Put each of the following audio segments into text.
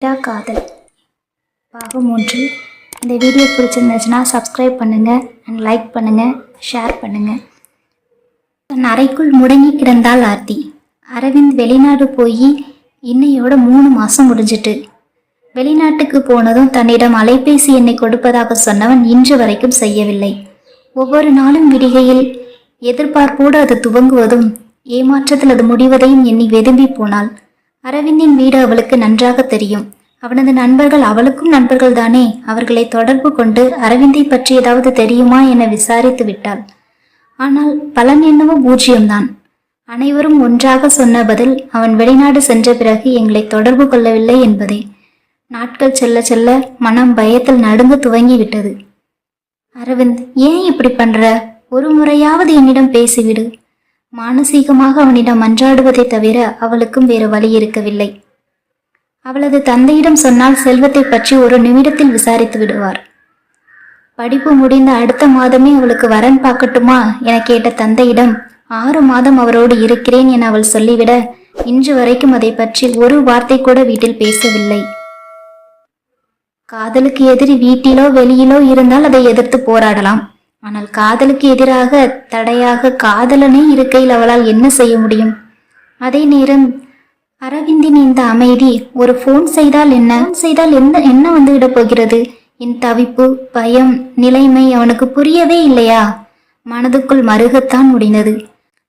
காதல் பாகம் 1. இந்த வீடியோ பிடிச்சிருந்துச்சுன்னா சப்ஸ்கிரைப் பண்ணுங்கள் அண்ட் லைக் பண்ணுங்கள், ஷேர் பண்ணுங்கள். தன் அறைக்குள் முடங்கி கிடந்தாள் ஆர்த்தி. அரவிந்த் வெளிநாடு போய் இன்னையோட 3 மாதம் முடிஞ்சிட்டு. வெளிநாட்டுக்கு போனதும் தன்னிடம் அலைபேசி எண்ணை கொடுப்பதாக சொன்னவன் இன்று வரைக்கும் செய்யவில்லை. ஒவ்வொரு நாளும் விடிகையில் எதிர்பார்ப்போடு அது துவங்குவதும் ஏமாற்றத்தில் அது முடிவதையும் எண்ணி வெதும்பி போனாள். அரவிந்தின் வீடு அவளுக்கு நன்றாக தெரியும். அவனது நண்பர்கள் அவளுக்கும் நண்பர்கள் தானே. அவர்களை தொடர்பு கொண்டு அரவிந்தை பற்றி ஏதாவது தெரியுமா என விசாரித்து விட்டாள். ஆனால் பலன் என்னவோ பூஜ்ஜியம்தான். அனைவரும் ஒன்றாக சொன்ன பதில் அவன் வெளிநாடு சென்ற பிறகு எங்களை தொடர்பு கொள்ளவில்லை என்பதே. நாட்கள் செல்ல செல்ல மனம் பயத்தில் நடுங்க துவங்கிவிட்டது. அரவிந்த், ஏன் இப்படி பண்ற? ஒரு முறையாவது என்னிடம் பேசிவிடு. மானசீகமாக அவனிடம் மன்றாடுவதை தவிர அவளுக்கும் வேறு வழி இருக்கவில்லை. அவளது தந்தையிடம் சொன்னால் செல்வத்தை பற்றி ஒரு நிமிடத்தில் விசாரித்து விடுவார். படிப்பு முடிந்த அடுத்த மாதமே அவளுக்கு வரன் பார்க்கட்டுமா என கேட்ட தந்தையிடம் 6 மாதம் அவரோடு இருக்கிறேன் என அவள் சொல்லிவிட இன்று வரைக்கும் அதை பற்றி ஒரு வார்த்தை கூட வீட்டில் பேசவில்லை. காதலுக்கு எதிரி வீட்டிலோ வெளியிலோ இருந்தால் அதை எதிர்த்து போராடலாம். ஆனால் காதலுக்கு எதிராக தடையாக காதலனே இருக்கையில் அவளால் என்ன செய்ய முடியும்? அதே நேரம் அரவிந்தின் இந்த அமைதி, ஒரு போன் செய்தால் என்ன வந்துவிட போகிறது? என் தவிப்பு, பயம், நிலைமை அவனுக்கு புரியவே இல்லையா? மனதுக்குள் மருகத்தான் முடிந்தது.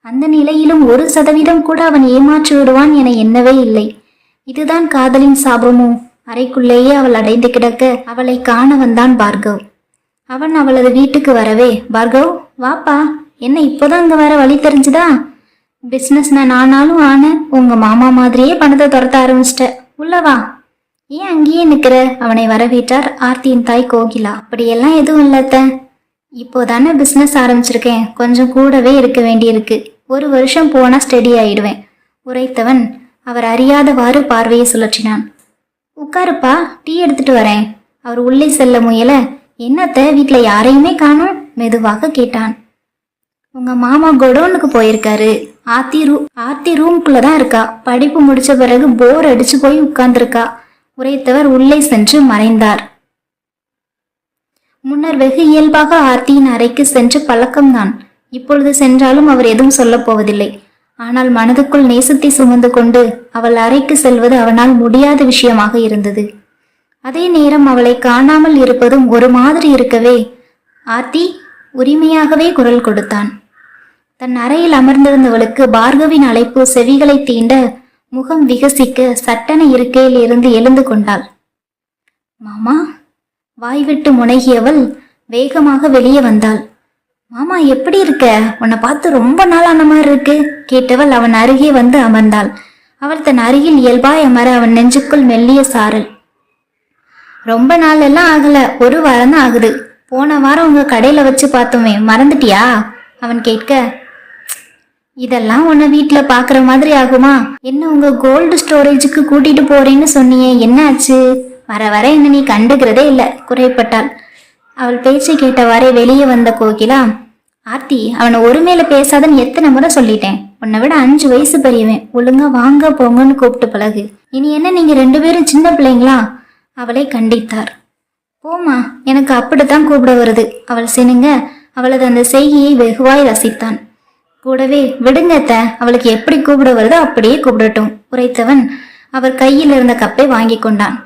அந்த நிலையிலும் 1% கூட அவன் ஏமாற்றி விடுவான் என எண்ணவே இல்லை. இதுதான் காதலின் சாபமோ? அறைக்குள்ளேயே அவள் அடைந்து கிடக்க அவளை காண வந்தான் பார்கவ். அவன் அவளது வீட்டுக்கு வரவே, பார்கவ் வாப்பா, என்ன இப்போதான் இங்க வர வழி தெரிஞ்சுதா? பிஸ்னஸ் நானாலும் ஆன உங்க மாமா மாதிரியே பணத்தை துரத்த ஆரம்பிச்சிட்ட, உள்ளவா. ஏன் அங்கேயே நிக்கிற? அவனை வரவேற்றார் ஆர்த்தியின் தாய் கோகிலா. அப்படியெல்லாம் எதுவும் இல்லத்த, இப்போதானே பிஸ்னஸ் ஆரம்பிச்சிருக்கேன், கொஞ்சம் கூடவே இருக்க வேண்டியிருக்கு. 1 வருஷம் போனா ஸ்டெடி ஆயிடுவேன் உரைத்தவன் அவர் அறியாதவாறு பார்வையை சுழற்றினான். உட்காருப்பா, டீ எடுத்துட்டு வரேன். அவர் உள்ளே செல்ல முயல, என்னத்த வீட்டில் யாரையுமே காணோம்? மெதுவாக கேட்டான். உங்க மாமா கொடோனுக்கு போயிருக்காரு. ஆர்த்தி ரூம்குள்ளதான் இருக்கா. படிப்பு முடிச்ச பிறகு போர் அடிச்சு போய் உட்கார்ந்துருக்கா. உரைத்தவர் உள்ளே சென்று மறைந்தார். முன்னர் வெகு இயல்பாக ஆர்த்தியின் அறைக்கு சென்று பழக்கம்தான். இப்பொழுது சென்றாலும் அவர் எதுவும் சொல்ல போவதில்லை. ஆனால் மனதுக்குள் நேசத்தை சுமந்து கொண்டு அவள் அறைக்கு செல்வது அவனால் முடியாத விஷயமாக இருந்தது. அதே நேரம் அவளை காணாமல் இருப்பதும் ஒரு மாதிரி இருக்கவே ஆர்த்தி உரிமையாகவே குரல் கொடுத்தான். தன் அறையில் அமர்ந்திருந்தவளுக்கு பார்கவின் அழைப்பு செவிகளை தீண்ட முகம் விகசிக்க சட்டென இருக்கையில் இருந்து எழுந்து கொண்டாள். மாமா, வாய்விட்டு முனகியவள் வேகமாக வெளியே வந்தாள். மாமா எப்படி இருக்க? உன்னை பார்த்து ரொம்ப நாள் ஆன மாதிரி இருக்கு கேட்டவள் அவன் அருகே வந்து அமர்ந்தாள். அவள் தன் அருகில் இயல்பாய் அமர அவன் நெஞ்சுக்குள் மெல்லிய சாரல். ரொம்ப நாள் எல்லாம் ஆகல, 1 வாரம் தான் ஆகுது. போன வாரம் உங்க கடையில வச்சு பார்த்தோமே, மறந்துட்டியா? அவன் கேட்க, இதெல்லாம் உன்னை வீட்டுல பாக்குற மாதிரி ஆகுமா? என்ன உங்க கோல்டு ஸ்டோரேஜுக்கு கூட்டிட்டு போறேன்னு சொன்னியே, என்ன ஆச்சு? வர வர என்ன நீ கண்டுக்கிறதே இல்ல குறைப்பட்டாள். அவள் பேச்சை கேட்டவாறே வெளியே வந்த கோகிலா, ஆர்த்தி, அவனை ஒரு மேல பேசாதன்னு எத்தனை முறை சொல்லிட்டேன். உன்னை விட 5 வயசு பெரியவன். ஒழுங்கா வாங்க போங்கன்னு கூப்பிட்டு பழகு. இனி என்ன நீங்க 2 பேரும் சின்ன பிள்ளைங்களா? அவளை கண்டித்தார். போமா, எனக்கு அப்படித்தான் கூப்பிட வருது. அவள் சினுங்க அவளது அந்த செய்கையை வெகுவாய் ரசித்தான். கூடவே, விடுங்கத்த, அவளுக்கு எப்படி கூப்பிட வருதோ அப்படியே கூப்பிடட்டும் உரைத்தவன் அவர் கையில் இருந்த கப்பை வாங்கி கொண்டான்.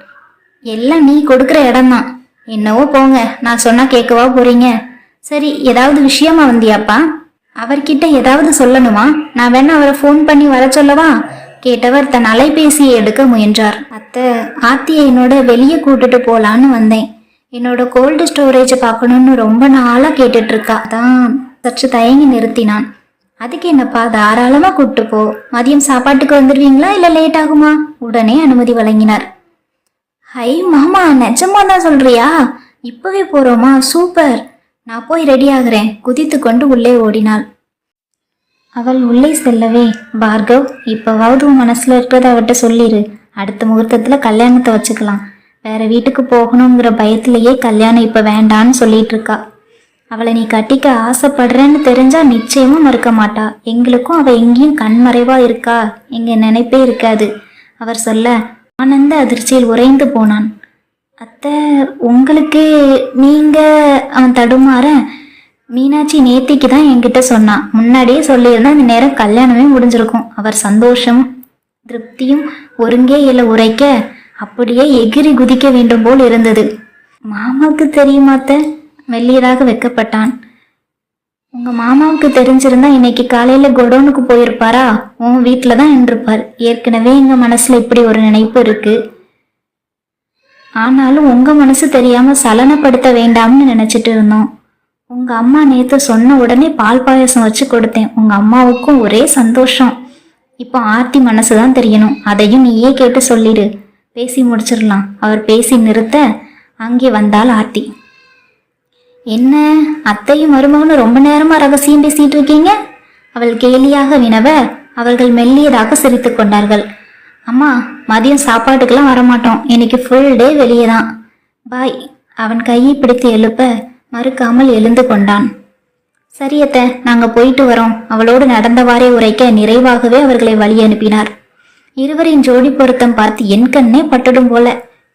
எல்லாம் நீ கொடுக்குற இடம்தான். என்னவோ போங்க, நான் சொன்னா கேட்கவா போறீங்க? சரி, ஏதாவது விஷயமா வந்தியாப்பா? அவர்கிட்ட ஏதாவது சொல்லணுமா? நான் வேணா அவரை ஃபோன் பண்ணி வர சொல்லவா கேட்டவர் தன் அலைபேசியை எடுக்க முயன்றார். அத்தை, ஆர்த்தியை என்னோட வெளியே கூட்டிட்டு போலான்னு வந்தேன். என்னோட கோல்டு ஸ்டோரேஜை பார்க்கணும்னு ரொம்ப நாளா கேட்டுட்டு இருக்கா. அதான் சற்று தயங்கி நிறுத்தினான். அதுக்கு என்னப்பா, தாராளமா கூப்பிட்டு போ. மதியம் சாப்பாட்டுக்கு வந்துடுவீங்களா இல்ல லேட் ஆகுமா? உடனே அனுமதி வழங்கினார். ஹை மாமா, நிஜமா தான் சொல்றியா? இப்பவே போறோமா? சூப்பர், நான் போய் ரெடி ஆகுறேன் குதித்து கொண்டு உள்ளே ஓடினாள். அவள் உள்ளே செல்லவே, பார்கவ், இப்பவாவது உன் மனசுல இருக்கிறத அவட்ட சொல்லிடு. அடுத்த முகூர்த்தத்துல கல்யாணத்தை வச்சுக்கலாம். வேற வீட்டுக்கு போகணுங்கிற பயத்திலேயே கல்யாணம் இப்ப வேண்டான்னு சொல்லிட்டு இருக்கா. அவளை நீ கட்டிக்க ஆசைப்படுறேன்னு தெரிஞ்சா நிச்சயமா மறுக்க மாட்டா. எங்களுக்கும் அவ எங்கேயும் கண்மறைவா இருக்கா, எங்க நினைப்பே இருக்காது. அவர் சொல்ல, ஆனந்த அதிர்ச்சியில் உறைந்து போனான். அத்தை, உங்களுக்கு நீங்க அவன் தடுமாற, மீனாட்சி நேத்திக்கு தான் என்கிட்ட சொன்னான். முன்னாடியே சொல்லியிருந்தா இந்த நேரம் கல்யாணமே முடிஞ்சிருக்கும். அவர் சந்தோஷம் திருப்தியும் ஒருங்கே இல்லை உரைக்க அப்படியே எகிரி குதிக்க வேண்டும் போல் இருந்தது. மாமாவுக்கு தெரியுமாத்த? மெல்லியதாக வெக்கப்பட்டான். உங்க மாமாவுக்கு தெரிஞ்சிருந்தா இன்னைக்கு காலையில கொடோனுக்கு போயிருப்பாரா? உன் வீட்டுல தான் நின்றுப்பார். ஏற்கனவே எங்க மனசுல இப்படி ஒரு நினைப்பு இருக்கு. ஆனாலும் உங்க மனசு தெரியாம சலனப்படுத்த வேண்டாம்னு நினைச்சிட்டு இருந்தோம். உங்க அம்மா நேத்து சொன்ன உடனே பால் பாயசம் வச்சு கொடுத்தேன். உங்க அம்மாவுக்கும் ஒரே சந்தோஷம். இப்போ ஆர்த்தி மனசுதான் தெரியணும். அதையும் நீயே கேட்டு சொல்லிடு. பேசி முடிச்சிடலாம். அவர் பேசி நிறுத்த அங்கே வந்தாள் ஆர்த்தி. என்ன அத்தையும் மருமகனும் ரொம்ப நேரமா ரகசியம் பேசிட்டு இருக்கீங்க? அவள் கேலியாக வினவ அவர்கள் மெல்லியதாக சிரித்து கொண்டார்கள். அம்மா, மதியம் சாப்பாட்டுக்கெல்லாம் வரமாட்டோம். இன்னைக்கு ஃபுல் டே வெளியே தான். பாய். அவன் கையை பிடித்து எழுப்ப மறுக்காமல் எழுந்து கொண்டான். சரியத்த, நாங்க போயிட்டு வரோம். அவளோடு நடந்தவாறே உரைக்க நிறைவாகவே அவர்களை வழி அனுப்பினார். இருவரின் ஜோடி பொருத்தம் பார்த்து என் கண்ணே பட்டுடும் போல.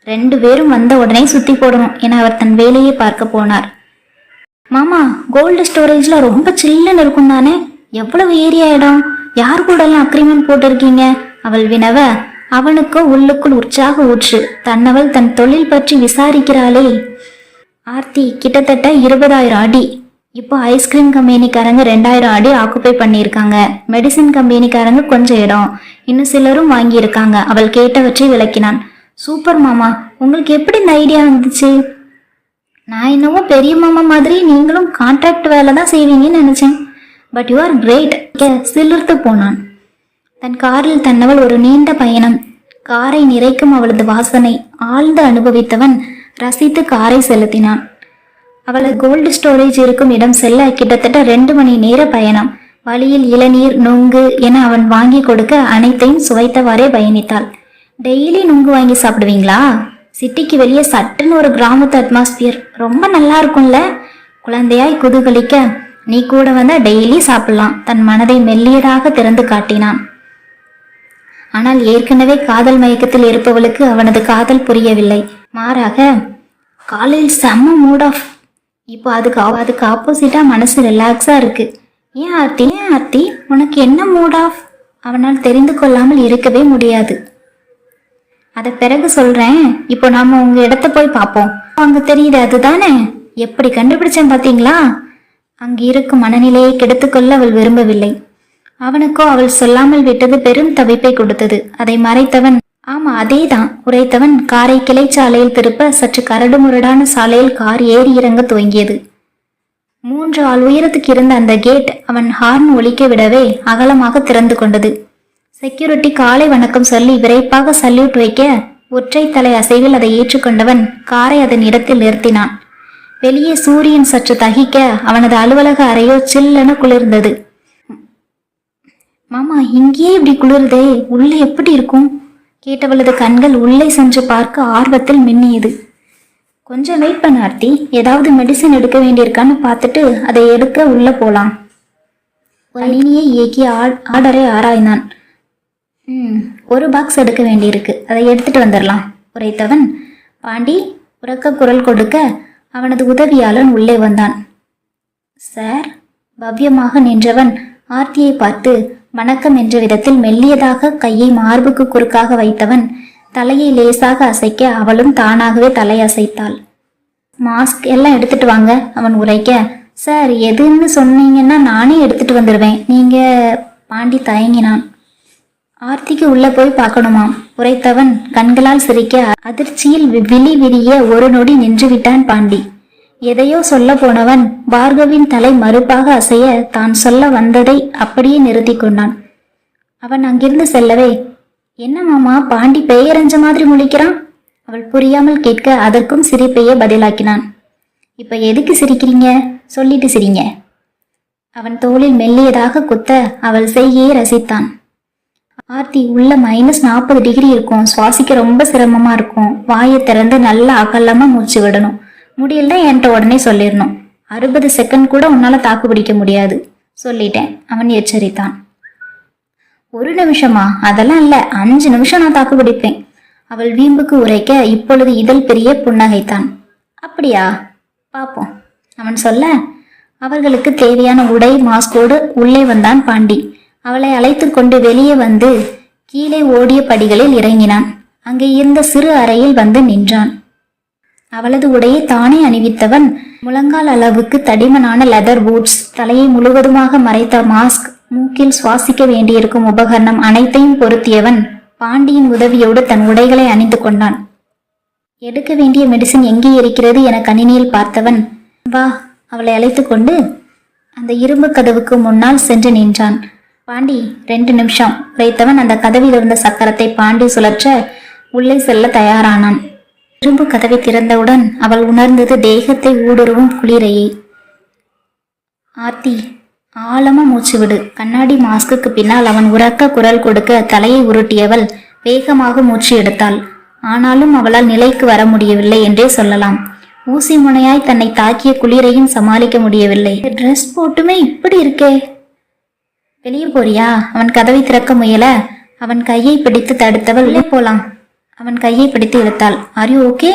2 பேரும் வந்த உடனே சுத்தி போடணும் என அவர் தன் வேலையை பார்க்க போனார். மாமா, கோல்டு ஸ்டோரேஜ்ல ரொம்ப சில்லுன்னு இருக்கும் தானே? எவ்வளவு ஏரியா இடம்? யார் கூட எல்லாம் அக்ரிமெண்ட் போட்டிருக்கீங்க? அவள் வினவ அவனுக்கோ உள்ளுக்குள் உற்சாக ஊற்று. தன்னவள் தன் தொழில் பற்றி விசாரிக்கிறாளே. ஆர்த்தி கிட்டத்தட்ட 20,000 அடி. இப்போ ஐஸ்கிரீம் கம்பெனிக்காரங்க 2,000 அடி ஆக்குப்பை பண்ணியிருக்காங்க. மெடிசின் கம்பெனிக்காரங்க கொஞ்சம் இடம், இன்னும் சிலரும் வாங்கியிருக்காங்க. அவள் கேட்டவற்றை விளக்கினான். சூப்பர் மாமா, உங்களுக்கு எப்படி இந்த ஐடியா வந்துச்சு? நான் என்னவோ பெரிய மாமா மாதிரி நீங்களும் கான்ட்ராக்ட் வேலை தான் செய்வீங்கன்னு நினைச்சேன். But you are great. சிலிர்த்து போனான். தன் காரில் தன்னவள் ஒரு நீண்ட பயணம். காரை நிறைக்கும் அவளது வாசனை ஆழ்ந்து அனுபவித்தவன் ரசித்து காரை செலுத்தினான். அவளது கோல்டு ஸ்டோரேஜ் இருக்கும் இடம் செல்ல கிட்டத்தட்ட 2 மணி நேர பயணம். வழியில் இளநீர், நுங்கு என அவன் வாங்கி கொடுக்க அனைத்தையும் சுவைத்தவாறே பயணித்தாள். டெய்லி நுங்கு வாங்கி சாப்பிடுவீங்களா? சிட்டிக்கு வெளியே சட்டுன்னு ஒரு கிராமத்து அட்மாஸ்பியர் ரொம்ப நல்லா இருக்கும்ல? குழந்தையாய் குதூகலிக்க, நீ கூட வந்தா டெய்லி சாப்பிடலாம். தன் மனதை மெல்லியதாக திறந்து காட்டினான். ஆனால் ஏற்கனவே காதல் மயக்கத்தில் இருப்பவளுக்கு அவனது காதல் புரியவில்லை. மாறாக, காலையில் செம்ம மூட் ஆஃப். இப்போ அதுக்கு ஆப்போசிட்டா மனசு ரிலாக்ஸா இருக்கு. ஏன் ஆர்த்தி, உனக்கு என்ன மூட் ஆஃப்? அவனால் தெரிந்து கொள்ளாமல் இருக்கவே முடியாது. அதை பிறகு சொல்றேன். இப்போ நாம உங்க இடத்த போய் பார்ப்போம். அங்க தெரியுது அதுதானே? எப்படி கண்டுபிடிச்சேன் பாத்தீங்களா? அங்கு இருக்கும் மனநிலையை கெடுத்துக்கொள்ள அவள் விரும்பவில்லை. அவனுக்கோ அவள் சொல்லாமல் விட்டது பெரும் தவிப்பை கொடுத்தது. அதை மறைத்தவன், ஆமா அதேதான் உரைத்தவன் காரை கிளை சாலையில் திருப்ப சற்று கரடு முரடான சாலையில் கார் ஏறி இறங்க துவங்கியது. 3 ஆள் உயரத்துக்கு இருந்த அந்த கேட் அவன் ஹார்ன் ஒலிக்க விடவே அகலமாக திறந்து கொண்டது. செக்யூரிட்டி காலை வணக்கம் சொல்லி விரைப்பாக சல்யூட் வைக்க ஒற்றை தலை அசைவில் அதை ஏற்றுக்கொண்டவன் காரை அதன் இடத்தில் நிறுத்தினான். வெளியே சூரியன் சற்று தகிக்க அவனது அலுவலக அறையோ சில்லென குளிர்ந்தது. மாமா, இங்கேயே இப்படி குளிர்தே, உள்ளே எப்படி இருக்கும்? கேட்டவளது கண்கள் உள்ளே சென்று பார்க்க ஆர்வத்தில் மின்னியது. கொஞ்சம் வெயிட் பண்ண ஆர்த்தி, ஏதாவது மெடிசன் எடுக்க வேண்டியிருக்கான்னு பார்த்துட்டு அதை எடுக்க உள்ள போலாம். கணினியை இயக்கி ஆர்டரை ஆராய்ந்தான். ஒரு பாக்ஸ் எடுக்க வேண்டியிருக்கு, அதை எடுத்துட்டு வந்துடலாம் உரைத்தவன். பாண்டி உரக்க குரல் கொடுக்க அவனது உதவியாளன் உள்ளே வந்தான். சார். பவ்யமாக நின்றவன் ஆர்த்தியை பார்த்து வணக்கம் என்ற விதத்தில் மெல்லியதாக கையை மார்புக்கு குறுக்காக வைத்தவன் தலையை லேசாக அசைக்க அவளும் தானாகவே தலையசைத்தாள். மாஸ்க் எல்லாம் எடுத்துட்டு வாங்க அவன் உரைக்க, சார் எதுன்னு சொன்னீங்கன்னா நானே எடுத்துட்டு வந்துடுவேன். நீங்க. பாண்டி தயங்கினான். ஆர்த்திக்கு உள்ள போய் பார்க்கணுமாம் உரைத்தவன் கண்களால் சிரிக்க அதிர்ச்சியில் விழி விரிய ஒரு நொடி நின்று விட்டான் பாண்டி. எதையோ சொல்ல போனவன் பார்கவின் தலை மறுப்பாக அசைய தான் சொல்ல வந்ததை அப்படியே நிறுத்தி கொண்டான். அவன் அங்கிருந்து செல்லவே, என்ன மாமா பாண்டி பெயரஞ்ச மாதிரி முழிக்கிறான்? அவள் புரியாமல் கேட்க அதற்கும் சிரிப்பையே பதிலாக்கினான். இப்ப எதுக்கு சிரிக்கிறீங்க? சொல்லிட்டு சிரிங்க. அவன் தோளில் மெல்லியதாக குத்த அவள் செய்கையை ரசித்தான். ஆர்த்தி, உள்ள -40 டிகிரி இருக்கும், சுவாசிக்க ரொம்ப சிரமமா இருக்கும். வாயை திறந்து நல்லா அகலமா மூச்சு விடணும். முடியல என்கிட்ட உடனே சொல்லிடணும். 60 செகண்ட் கூட உன்னால தாக்கு பிடிக்க முடியாது. சொல்லிட்டேன் அவன் எச்சரித்தான். 1 நிமிஷமா? அதெல்லாம் இல்ல, 5 நிமிஷம் நான் தாக்கு பிடிப்பேன். அவள் வீம்புக்கு உரைக்க இப்பொழுது இதழ் பெரிய புன்னகைத்தான். அப்படியா, பாப்போம் அவன் சொல்ல அவர்களுக்கு தேவையான உடை மாஸ்கோடு உள்ளே வந்தான் பாண்டி. அவளை அழைத்து கொண்டு வெளியே வந்து கீழே ஓடிய படிகளில் இறங்கினான். அங்கே இருந்த சிறு அறையில் வந்து நின்றான். அவளது உடையை தானே அணிவித்தவன். முழங்கால் அளவுக்கு தடிமனான லெதர் பூட்ஸ், தலையை முழுவதுமாக மறைத்த மாஸ்க், மூக்கில் சுவாசிக்க வேண்டியிருக்கும் உபகரணம் அனைத்தையும் பொருத்தியவன் பாண்டியின் உதவியோடு தன் உடைகளை அணிந்து கொண்டான். எடுக்க வேண்டிய மெடிசின் எங்கே இருக்கிறது என கணினியில் பார்த்தவன், வா அவளை அழைத்து கொண்டு அந்த இரும்பு கதவுக்கு முன்னால் சென்று நின்றான். பாண்டி 2 நிமிஷம் வைத்தவன் அந்த கதவில் இருந்த சக்கரத்தை பாண்டி சுழற்ற உள்ளே செல்ல தயாரானான். இரும்பு கதவை திறந்தவுடன் அவள் உணர்ந்தது தேகத்தை ஊடுருவும் குளிரையை. ஆர்த்தி, ஆழமா மூச்சு விடு. கண்ணாடி மாஸ்குக்கு பின்னால் அவன் உரக்க குரல் கொடுக்க தலையை உருட்டியவள் வேகமாக மூச்சு எடுத்தாள். ஆனாலும் அவளால் நிலைக்கு வர முடியவில்லை என்றே சொல்லலாம். ஊசி முனையாய் தன்னை தாக்கிய குளிரையும் சமாளிக்க முடியவில்லை. ட்ரெஸ் போட்டுமே இப்படி இருக்கே, வெளியே போறியா? அவன் கதவை திறக்க முயல அவன் கையை பிடித்து தடுத்தவள், உள்ளே போலாம். அவன் கையை பிடித்து இழுத்தாள். Are you okay?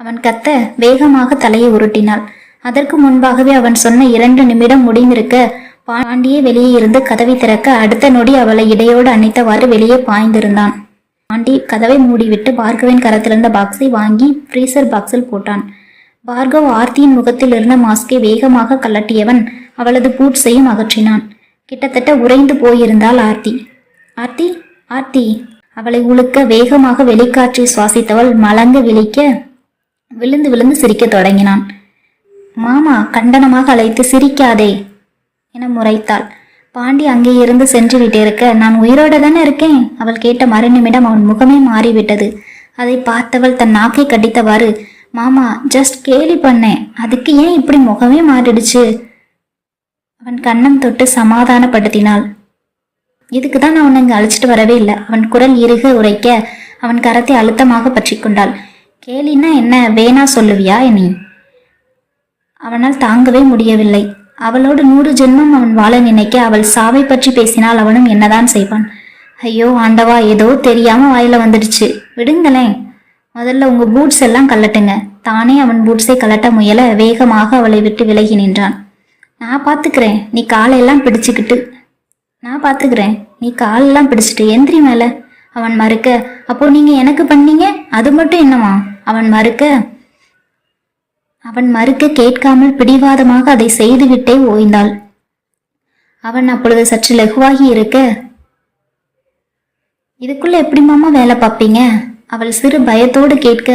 அவன் கத்த வேகமாக தலையை உருட்டினாள். அதற்கு முன்பாகவே அவன் சொன்ன 2 நிமிடம் முடிந்திருக்க பாண்டியே வெளியே இருந்து கதவை திறக்க அடுத்த நொடி அவளை இடையோடு அணைத்தவாறு வெளியே பாய்ந்திருந்தான். பாண்டி கதவை மூடிவிட்டு பார்கவின் கரத்திலிருந்த பாக்ஸை வாங்கி ஃப்ரீசர் பாக்ஸில் போட்டான். பார்கவ் ஆர்த்தியின் முகத்தில் இருந்த மாஸ்கை வேகமாக கலட்டியவன் அவளது பூட்ஸையும் அகற்றினான். கிட்டத்தட்ட உறைந்து போயிருந்தாள் ஆர்த்தி. ஆர்த்தி, ஆர்த்தி! அவளை உழுக்க வேகமாக வெளிக்காற்றை சுவாசித்தவள் மலங்க விழிக்க விழுந்து விழுந்து சிரிக்க தொடங்கினான். மாமா கண்டனமாக அழைத்து சிரிக்காதே என முறைத்தாள். பாண்டி அங்கே இருந்து சென்று விட்டிருக்க, நான் உயிரோட தானே இருக்கேன். அவள் கேட்ட மறுநிமிடம் அவன் முகமே மாறிவிட்டது. அதை பார்த்தவள் தன் நாக்கை கடித்தவாறு, மாமா ஜஸ்ட் கேலி பண்ணேன், அதுக்கு ஏன் இப்படி முகமே மாறிடுச்சு? அவன் கண்ணம் தொட்டு சமாதானப்படுத்தினாள். இதுக்குதான் நான் உன்னை இங்கே அழைச்சிட்டு வரவே இல்லை. அவன் குரல் இறுக உரைக்க அவன் கரத்தை அழுத்தமாக பற்றி கொண்டாள். கேலின்னா என்ன, வேணா சொல்லுவியா நீ? அவனால் தாங்கவே முடியவில்லை. அவளோடு 100 ஜென்மம் அவன் வாழ நினைக்க அவள் சாவை பற்றி பேசினால் அவனும் என்னதான் செய்வான்? ஐயோ ஆண்டவா, ஏதோ தெரியாம வாயில வந்துடுச்சு, விடுங்களேன். முதல்ல உங்க பூட்ஸ் எல்லாம் கலட்டுங்க. தானே அவன் பூட்ஸை கலட்ட முயல வேகமாக அவளை விட்டு விலகி நின்றான். நான் பாத்துக்கிறேன், நீ காலெல்லாம் பிடிச்சுக்கிட்டு எந்திரி மேல. அவன் மறுக்க, அப்போ நீங்க எனக்கு பண்ணீங்க அது மட்டும் என்னவா? அவன் மறுக்க கேட்காமல் பிடிவாதமாக அதை செய்துவிட்டே ஓய்ந்தாள். அவன் அப்பொழுது சற்று லகுவாகி இருக்க, இதுக்குள்ள எப்படி மாமா வேலை பார்ப்பீங்க? அவள் சிறு பயத்தோடு கேட்க,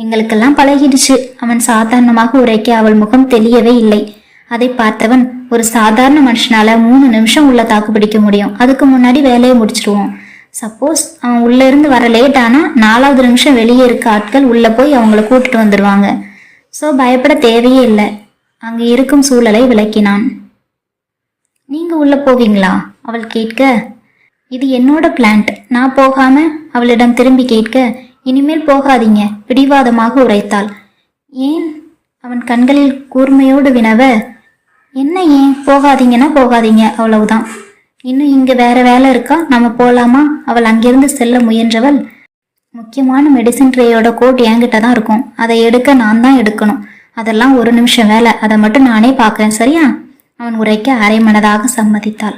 எங்களுக்கெல்லாம் பழகிடுச்சு. அவன் சாதாரணமாக உரைக்க அவள் முகம் தெளியவே இல்லை. அதை பார்த்தவன், ஒரு சாதாரண மனுஷனால 3 நிமிஷம் உள்ள தாக்கு பிடிக்க முடியும், அதுக்கு முன்னாடி வேலையை முடிச்சிருவோம். சப்போஸ் அவன் உள்ள இருந்து வர லேட் ஆனா 4வது நிமிஷம் வெளியே இருக்க ஆட்கள் உள்ள போய் அவங்கள கூட்டிட்டு வந்துடுவாங்க. ஸோ பயப்பட தேவையே இல்லை. அங்கே இருக்கும் சூழலை விளக்கினான். நீங்க உள்ள போவீங்களா? அவள் கேட்க, இது என்னோட பிளான்ட், நான் போகாம அவளிடம் திரும்பி கேட்க, இனிமேல் போகாதீங்க பிடிவாதமாக உரைத்தாள். ஏன்? அவன் கண்களில் கூர்மையோடு வினவ, என்ன ஏன்? போகாதீங்கன்னா போகாதீங்க, அவ்வளவுதான். இன்னும் இங்க வேற வேலை இருக்கா, நம்ம போலாமா? அவள் அங்கிருந்து செல்ல முயன்றவள், முக்கியமான மெடிசின் ட்ரேயோட கோட் என்கிட்ட தான் இருக்கும், அதை எடுக்க நான் தான் எடுக்கணும். அதெல்லாம் 1 நிமிஷம் வேலை, அதை மட்டும் நானே பார்க்கறேன், சரியா? அவன் உரைக்க அரை மனதாக சம்மதித்தாள்.